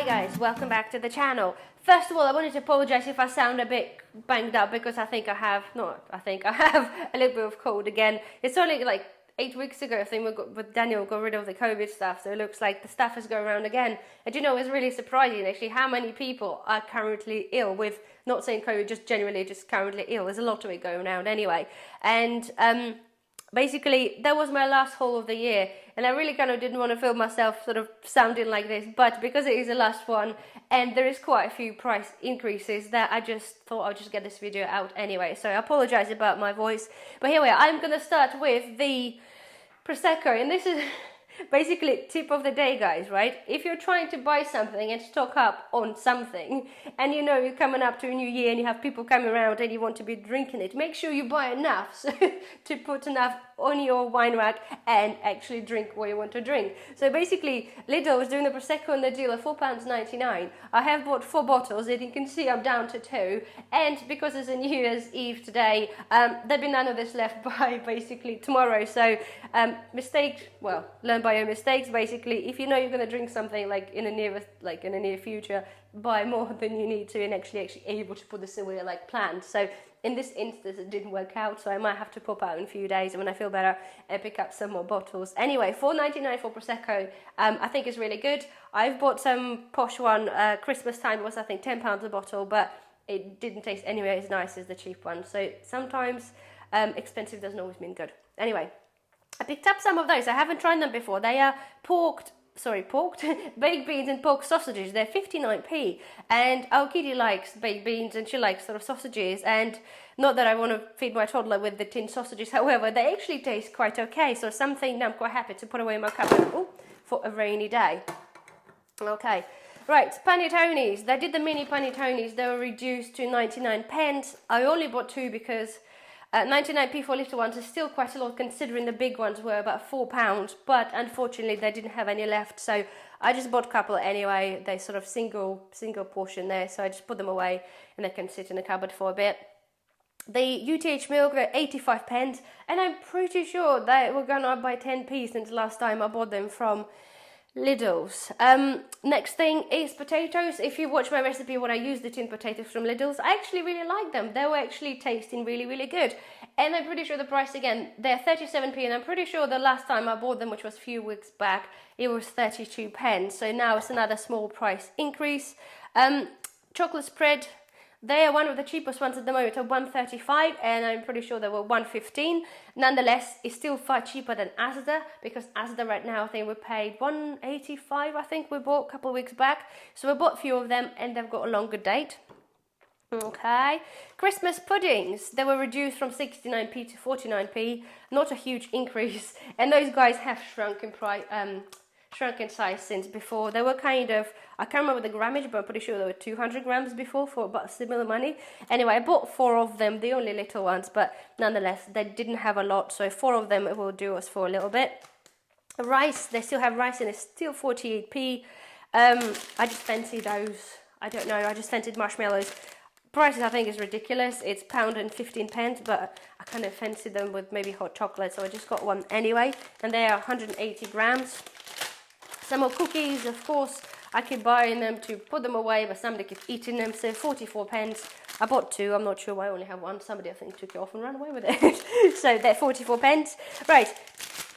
Hi guys, welcome back to the channel. First of all, I wanted to apologize if I sound a bit banged up because I have a little bit of cold again. It's only like 8 weeks ago, I think with Daniel got rid of the COVID stuff, so it looks like the stuff is going around again. And you know, it's really surprising actually how many people are currently ill with, not saying COVID, just generally just currently ill. There's a lot of it going around anyway. And basically, that was my last haul of the year, and I really kind of didn't want to film myself sort of sounding like this, but because it is the last one, and there is quite a few price increases, that I just thought I'll just get this video out anyway. So I apologize about my voice, but here we are. I'm going to start with the Prosecco, and this is basically tip of the day, guys, right? If you're trying to buy something and stock up on something, and you know you're coming up to a new year and you have people coming around and you want to be drinking it, make sure you buy enough so to put enough on your wine rack and actually drink what you want to drink. So basically, Lidl was doing the Prosecco on the deal at £4.99. I have bought 4 bottles, and you can see I'm down to 2. And because it's a New Year's Eve today, there'll be none of this left by basically tomorrow. So learn by your mistakes. Basically, if you know you're going to drink something like in the near future, buy more than you need to and actually able to put this away like planned. So in this instance, it didn't work out, so I might have to pop out in a few days, and when I feel better, I pick up some more bottles. Anyway, £4.99 for Prosecco, I think is really good. I've bought some posh one, Christmas time, it was I think £10 a bottle, but it didn't taste anywhere as nice as the cheap one. So sometimes expensive doesn't always mean good. Anyway, I picked up some of those. I haven't tried them before. They are baked beans and pork sausages. They're 59p, and our kitty likes baked beans and she likes sort of sausages, and not that I want to feed my toddler with the tin sausages, however they actually taste quite okay, so something I'm quite happy to put away in my cupboard for a rainy day. Okay, right, panettones. They did the mini panettones. They were reduced to 99p. I only bought 2 because 99p for little ones is still quite a lot, considering the big ones were about £4, but unfortunately they didn't have any left, so I just bought a couple anyway. They sort of single portion there, so I just put them away and they can sit in the cupboard for a bit. The UTH milk, they're 85p, and I'm pretty sure they were gone up by 10p since last time I bought them from Lidl's. Next thing is potatoes. If you watch my recipe when I used the tin potatoes from Lidl's, I actually really like them. They were actually tasting really, really good. And I'm pretty sure the price again, they're 37p, and I'm pretty sure the last time I bought them, which was a few weeks back, it was 32p. So now it's another small price increase. Chocolate spread, they are one of the cheapest ones at the moment at £1.35, and I'm pretty sure they were £1.15. Nonetheless, it's still far cheaper than Asda, because Asda right now, I think we paid £1.85, I think we bought a couple of weeks back. So we bought a few of them, and they've got a longer date. Okay, Christmas puddings, they were reduced from 69p to 49p, not a huge increase, and those guys have shrunk in size since before. They were kind of, I can't remember the grammage, but I'm pretty sure they were 200 grams before for about similar money. Anyway, I bought 4 of them, the only little ones, but nonetheless, they didn't have a lot, so 4 of them will do us for a little bit. Rice, they still have rice and it's still 48p. I just fancy those, I don't know, I just fancied marshmallows. Prices I think is ridiculous. It's £1.15, but I kind of fancy them with maybe hot chocolate, so I just got one anyway, and they are 180 grams. Some more cookies, of course. I keep buying them to put them away, but somebody keeps eating them, so 44p. I bought 2, I'm not sure why I only have one. Somebody I think took it off and ran away with it. So they're 44p. Right,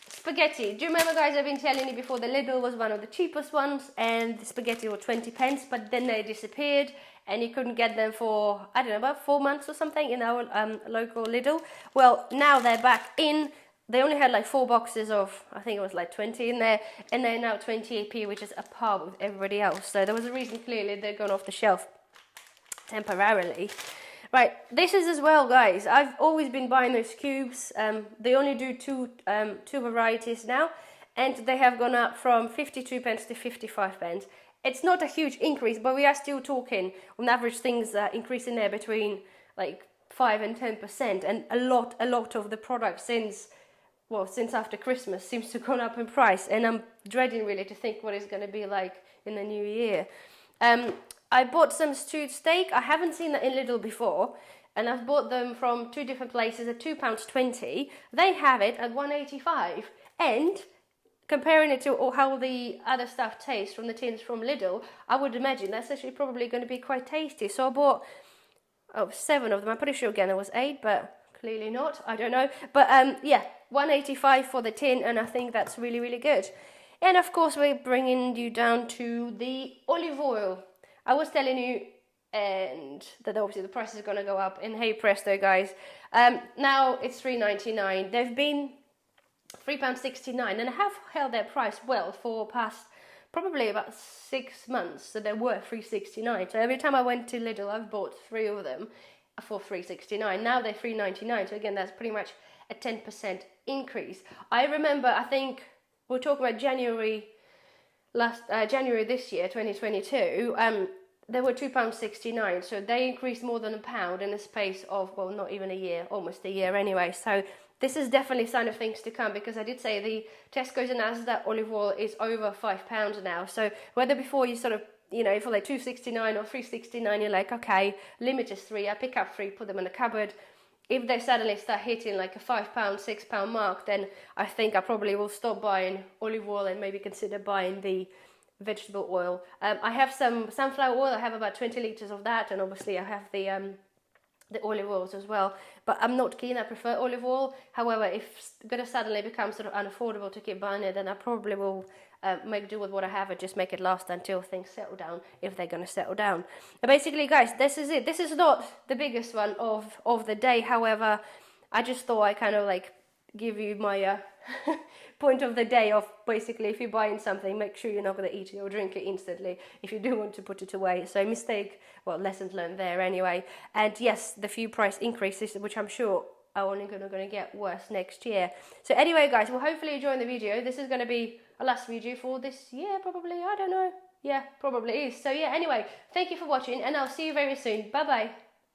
spaghetti. Do you remember, guys, I've been telling you before, the Lidl was one of the cheapest ones, and the spaghetti were 20p, but then they disappeared, and you couldn't get them for, I don't know, about 4 months or something in our local Lidl. Well, now they're back in. They only had like 4 boxes of, I think it was like 20 in there, and they're now 28p, which is a par with everybody else. So there was a reason, clearly, they're gone off the shelf temporarily. Right, this is as well, guys. I've always been buying those cubes. They only do two varieties now, and they have gone up from 52p to 55p. It's not a huge increase, but we are still talking, on average, things increasing there between like 5 and 10%, and a lot of the products since after Christmas seems to have gone up in price, and I'm dreading really to think what it's going to be like in the new year. I bought some stewed steak. I haven't seen that in Lidl before, and I've bought them from 2 different places at £2.20. They have it at £1.85, and comparing it to how the other stuff tastes from the tins from Lidl, I would imagine that's actually probably going to be quite tasty. So I bought 7 of them. I'm pretty sure again there was 8, but clearly not. I don't know. But yeah, 185 for the tin, and I think that's really, really good. And of course, we're bringing you down to the olive oil. I was telling you, and that obviously the price is going to go up. And hey presto, guys, now it's £3.99. They've been £3.69, and I have held their price well for past probably about 6 months. So they were £3.69. So every time I went to Lidl, I've bought 3 of them for £3.69. Now they're £3.99. So again, that's pretty much a 10% increase. I remember, I think we're talking about January this year, 2022. They were £2.69, so they increased more than £1 in a space of, well, not even a year, almost a year anyway. So this is definitely a sign of things to come, because I did say the Tesco's and Asda olive oil is over £5 now. So whether before you sort of, you know, for like £2.69 or £3.69, you're like, okay, limit is 3, I pick up 3, put them in the cupboard. If they suddenly start hitting like a £5, £6 mark, then I think I probably will stop buying olive oil and maybe consider buying the vegetable oil. I have some sunflower oil. I have about 20 litres of that, and obviously I have the olive oils as well. But I'm not keen. I prefer olive oil. However, if it's going to suddenly become sort of unaffordable to keep buying it, then I probably will make do with what I have and just make it last until things settle down, if they're going to settle down. But basically, guys, this is it. This is not the biggest one of the day. However, I just thought I kind of like give you my point of the day of basically, if you're buying something, make sure you're not going to eat it or drink it instantly if you do want to put it away. So lessons learned there anyway. And yes, the few price increases, which I'm sure are only going to get worse next year. So anyway, guys, well, hopefully you enjoyed the video. This is going to be a last video for this year, probably. I don't know. Yeah, probably is. So yeah, anyway, thank you for watching, and I'll see you very soon. Bye bye.